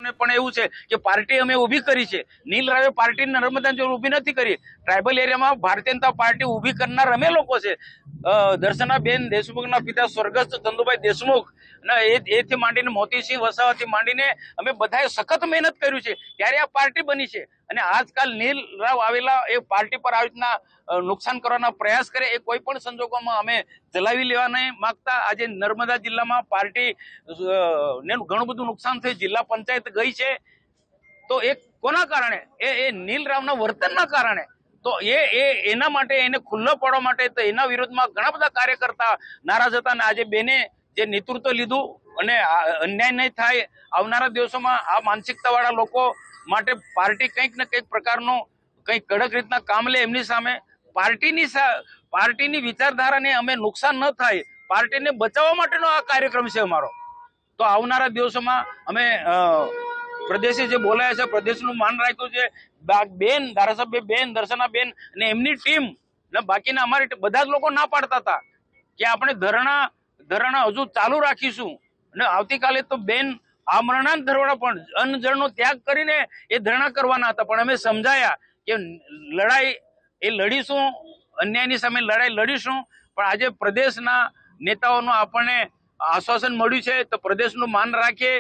ને પણ એવું છે કે પાર્ટી અમે ઊભી કરી છે. નીલ રાવે પાર્ટી નર્મદા જોડે ઊભી નથી કરી. ટ્રાઇબલ એરિયામાં ભારતીય જનતા પાર્ટી ઊભી કરનાર અમે લોકો છે. દર્શનાબેન દેશમુખના પિતા સ્વર્ગસ્થ ચંદુભાઈ દેશમુખ એથી માંડીને મોતીસિંહ વસાવાથી માંડીને અમે બધાએ સખત મહેનત કર્યું છે, ત્યારે આ પાર્ટી બની છે. અને આજકાલ નીલ રાવ આવેલા એ પાર્ટી પર આવી રીતના નુકસાન કરવાના પ્રયાસ કરે એ કોઈ પણ સંજોગોમાં અમે ચલાવી લેવા નહીં માંગતા. આજે નર્મદા જિલ્લામાં પાર્ટી ને ઘણું બધું નુકસાન થયું. જિલ્લા પંચાયત ગઈ છે તો એ કોના કારણે? એ નીલ રાવના વર્તનના કારણે. તો એના માટે એને ખુલ્લો પાડવા માટે તો એના વિરોધમાં ઘણા બધા કાર્યકર્તા નારાજ હતા. અને આજે બેને જે નેતૃત્વ લીધું અને અન્યાય નહીં થાય આવનારા દિવસોમાં આ માનસિકતા વાળા લોકો માટે પાર્ટી કંઈક ને કંઈક પ્રકારનું કંઈક કડક રીતના કામ લે એમની સામે. પાર્ટીની વિચારધારાને અમે નુકસાન ન થાય, પાર્ટીને બચાવવા માટેનો આ કાર્યક્રમ છે અમારો. તો આવનારા દિવસોમાં અમે પ્રદેશે જે બોલાયા છે, પ્રદેશનું માન રાખ્યું છે. બેન ધારાસભ્ય બેન દર્શનાબેન અને એમની ટીમ ને બાકીના અમારી બધા જ લોકો ના પાડતા હતા કે આપણે ધરણા હજુ ચાલુ રાખીશું. અને આવતીકાલે તો બેન આમરણાંત ધરવાના પણ અન્નજળનો ત્યાગ કરીને એ ધરણા કરવાના હતા. પણ અમે સમજાયા કે લડાઈ એ લડીશું, અન્યાયની સામે લડાઈ લડીશું. પણ આજે પ્રદેશના નેતાઓનું આપણને આશ્વાસન મળ્યું છે તો પ્રદેશનું માન રાખીએ